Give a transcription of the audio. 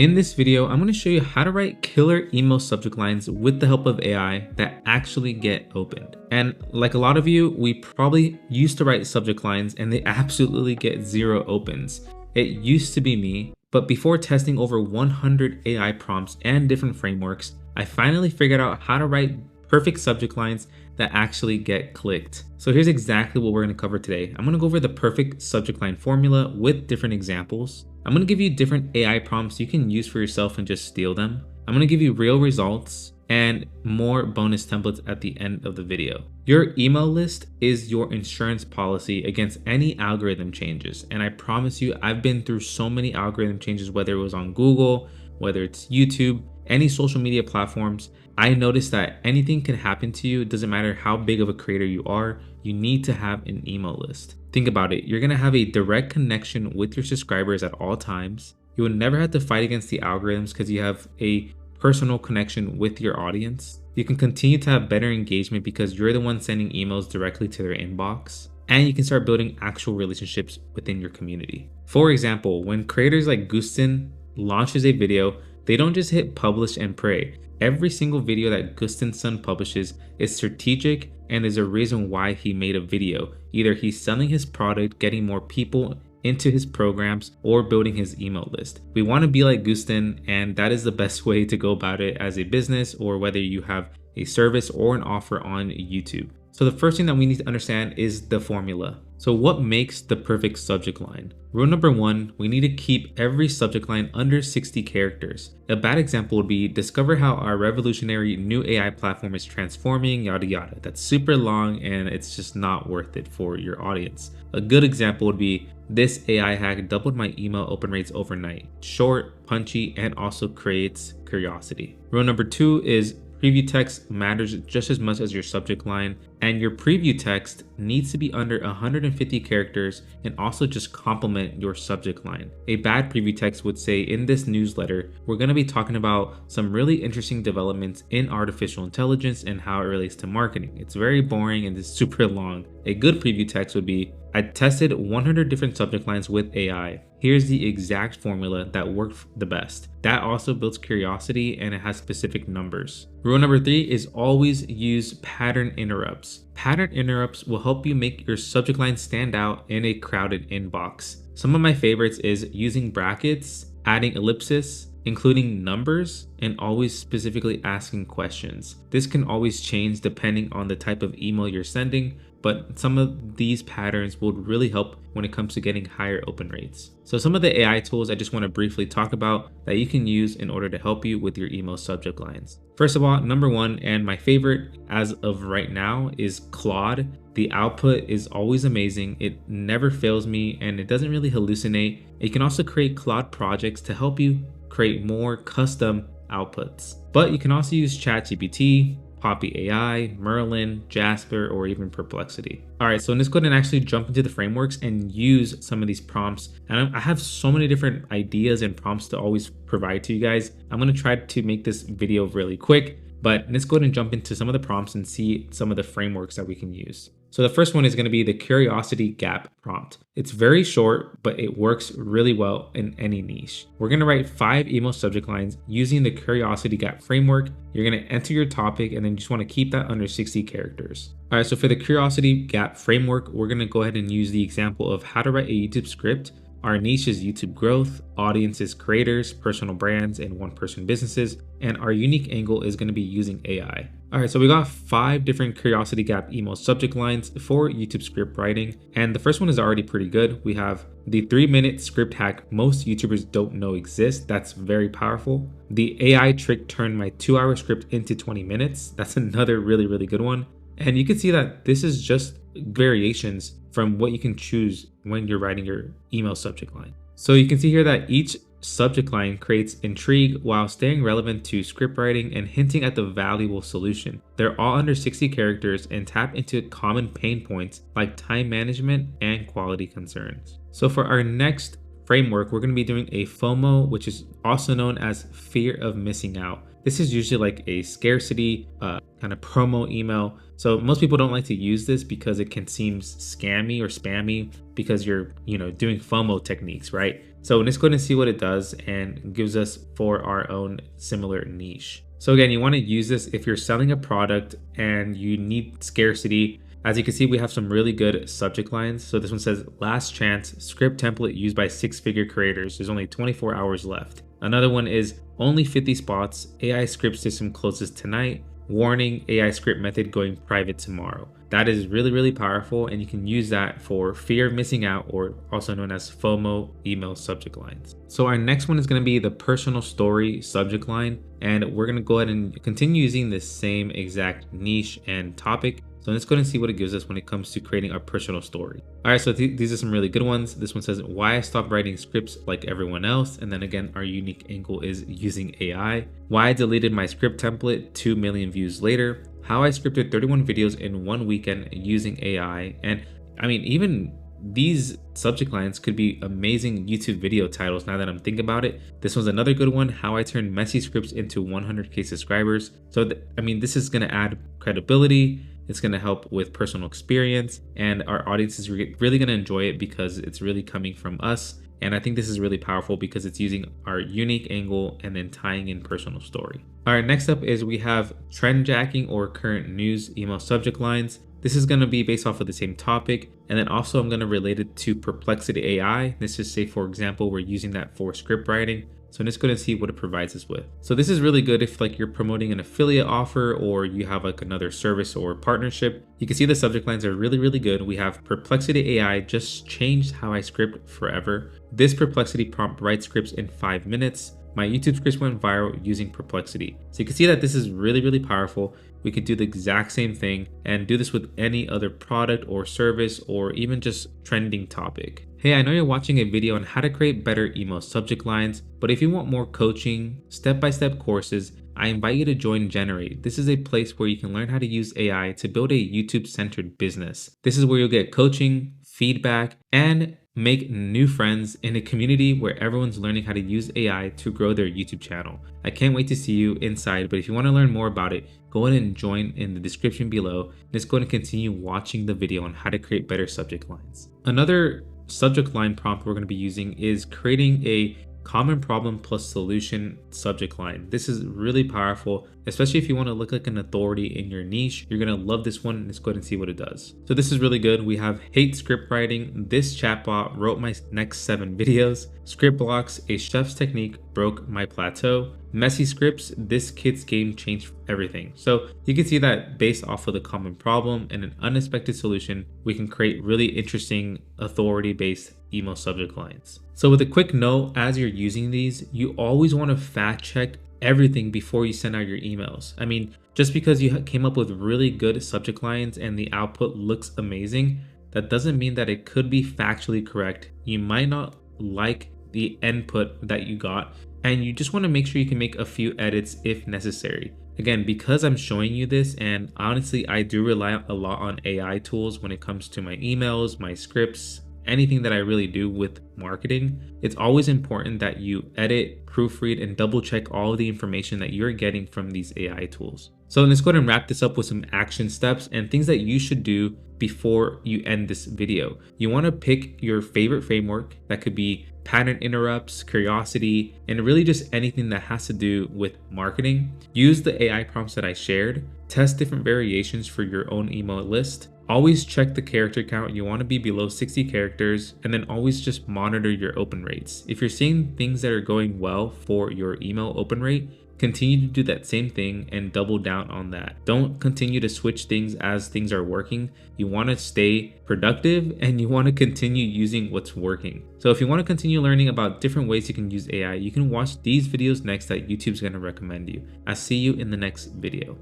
In this video, I'm going to show you how to write killer email subject lines with the help of AI that actually get opened. And like a lot of you, we probably used to write subject lines and they absolutely get 0 opens. It used to be me, but before testing over 100 AI prompts and different frameworks, I finally figured out how to write perfect subject lines that actually get clicked. So here's exactly what we're going to cover today. I'm going to go over the perfect subject line formula with different examples. I'm going to give you different AI prompts you can use for yourself and just steal them. I'm going to give you real results and more bonus templates at the end of the video. Your email list is your insurance policy against any algorithm changes. And I promise you, I've been through so many algorithm changes, whether it was on Google, whether it's YouTube, any social media platforms. I noticed that anything can happen to you. It doesn't matter how big of a creator you are, you need to have an email list. Think about it. You're going to have a direct connection with your subscribers at all times. You will never have to fight against the algorithms because you have a personal connection with your audience. You can continue to have better engagement because you're the one sending emails directly to their inbox. And you can start building actual relationships within your community. For example, when creators like Gustin launches a video, they don't just hit publish and pray. Every single video that Gustin's son publishes is strategic and there's a reason why he made a video. Either he's selling his product, getting more people into his programs, or building his email list. We want to be like Gustin, and that is the best way to go about it as a business or whether you have a service or an offer on YouTube. So the first thing that we need to understand is the formula. So what makes the perfect subject line? Rule number 1, we need to keep every subject line under 60 characters. A bad example would be, discover how our revolutionary new AI platform is transforming, yada yada. That's super long and it's just not worth it for your audience. A good example would be, this AI hack doubled my email open rates overnight. Short, punchy, and also creates curiosity. Rule number 2 is, preview text matters just as much as your subject line, and your preview text needs to be under 150 characters and also just complement your subject line. A bad preview text would say, in this newsletter, we're going to be talking about some really interesting developments in artificial intelligence and how it relates to marketing. It's very boring and it's super long. A good preview text would be, I tested 100 different subject lines with AI. Here's the exact formula that worked the best. That also builds curiosity and it has specific numbers. Rule number 3 is always use pattern interrupts. Pattern interrupts will help you make your subject line stand out in a crowded inbox. Some of my favorites is using brackets, adding ellipsis, including numbers, and always specifically asking questions. This can always change depending on the type of email you're sending, but some of these patterns will really help when it comes to getting higher open rates. So some of the AI tools I just want to briefly talk about that you can use in order to help you with your email subject lines. First of all, number 1, and my favorite as of right now, is Claude. The output is always amazing. It never fails me and it doesn't really hallucinate. You can also create Claude projects to help you create more custom outputs. But you can also use ChatGPT, Poppy AI, Merlin, Jasper, or even Perplexity. All right, so let's go ahead and actually jump into the frameworks and use some of these prompts. And I have so many different ideas and prompts to always provide to you guys. I'm gonna try to make this video really quick, but let's go ahead and jump into some of the prompts and see some of the frameworks that we can use. So the first one is going to be the curiosity gap prompt. It's very short, but it works really well in any niche. We're going to write 5 email subject lines using the curiosity gap framework. You're going to enter your topic and then you just want to keep that under 60 characters. All right, so for the curiosity gap framework, we're going to go ahead and use the example of how to write a YouTube script. Our niche is YouTube growth, audiences creators, personal brands, and one-person businesses. And our unique angle is going to be using AI. All right, so we got 5 different curiosity gap email subject lines for YouTube script writing. And the first one is already pretty good. We have the 3-minute script hack most YouTubers don't know exists. That's very powerful. The AI trick turned my 2-hour script into 20 minutes. That's another really, really good one. And you can see that this is just variations from what you can choose when you're writing your email subject line. So you can see here that each subject line creates intrigue while staying relevant to script writing and hinting at the valuable solution. They're all under 60 characters and tap into common pain points like time management and quality concerns. So for our next framework, we're going to be doing a FOMO, which is also known as fear of missing out. This is usually like a scarcity, kind of promo email. So most people don't like to use this because it can seem scammy or spammy because you're, doing FOMO techniques, right? So let's go ahead and see what it does and gives us for our own similar niche. So again, you want to use this if you're selling a product and you need scarcity. As you can see, we have some really good subject lines. So this one says, last chance, script template used by 6-figure creators. There's only 24 hours left. Another one is only 50 spots. AI script system closes tonight. Warning, AI script method going private tomorrow. That is really, really powerful, and you can use that for fear of missing out, or also known as FOMO email subject lines. So our next one is going to be the personal story subject line, and we're going to go ahead and continue using the same exact niche and topic. So let's go ahead and see what it gives us when it comes to creating a personal story. All right, so these are some really good ones. This one says, why I stopped writing scripts like everyone else. And then again, our unique angle is using AI. Why I deleted my script template 2 million views later. How I scripted 31 videos in one weekend using AI. And I mean, even these subject lines could be amazing YouTube video titles now that I'm thinking about it. This one's another good one. How I turned messy scripts into 100K subscribers. So, this is going to add credibility. It's going to help with personal experience, and our audience is really going to enjoy it because it's really coming from us. And I think this is really powerful because it's using our unique angle and then tying in personal story. All right, next up is we have trend jacking or current news email subject lines. This is going to be based off of the same topic. And then also I'm going to relate it to Perplexity AI. Let's just say, for example, we're using that for script writing. So let's go and see what it provides us with. So this is really good if you're promoting an affiliate offer or you have another service or partnership. You can see the subject lines are really, really good. We have Perplexity AI just changed how I script forever. This Perplexity prompt writes scripts in 5 minutes. My YouTube scripts went viral using Perplexity. So you can see that this is really, really powerful. We could do the exact same thing and do this with any other product or service or even just trending topic. Hey, I know you're watching a video on how to create better email subject lines, but if you want more coaching, step-by-step courses, I invite you to join Generate. This is a place where you can learn how to use AI to build a YouTube-centered business. This is where you'll get coaching, feedback, and make new friends in a community where everyone's learning how to use AI to grow their YouTube channel. I can't wait to see you inside, but if you want to learn more about it, go ahead and join in the description below. Let's go ahead and continue watching the video on how to create better subject lines. Another subject line prompt we're going to be using is creating a common problem plus solution subject line. This is really powerful, especially if you want to look like an authority in your niche. You're going to love this one. Let's go ahead and see what it does. So this is really good. We have hate script writing. This chatbot wrote my next 7 videos. Script blocks, a chef's technique broke my plateau. Messy scripts, this kid's game changed everything. So you can see that based off of the common problem and an unexpected solution, we can create really interesting authority-based email subject lines. So with a quick note, as you're using these, you always want to fact check everything before you send out your emails. I mean, just because you came up with really good subject lines and the output looks amazing, that doesn't mean that it could be factually correct. You might not like the input that you got, and you just want to make sure you can make a few edits if necessary. Again, because I'm showing you this, and honestly, I do rely a lot on AI tools when it comes to my emails, my scripts, anything that I really do with marketing. It's always important that you edit, proofread, and double check all of the information that you're getting from these AI tools. So let's go ahead and wrap this up with some action steps and things that you should do before you end this video. You want to pick your favorite framework. That could be pattern interrupts, curiosity, and really just anything that has to do with marketing. Use the AI prompts that I shared. Test different variations for your own email list. Always check the character count. You want to be below 60 characters, and then always just monitor your open rates. If you're seeing things that are going well for your email open rate, continue to do that same thing and double down on that. Don't continue to switch things as things are working. You want to stay productive and you want to continue using what's working. So if you want to continue learning about different ways you can use AI, you can watch these videos next that YouTube's going to recommend you. I'll see you in the next video.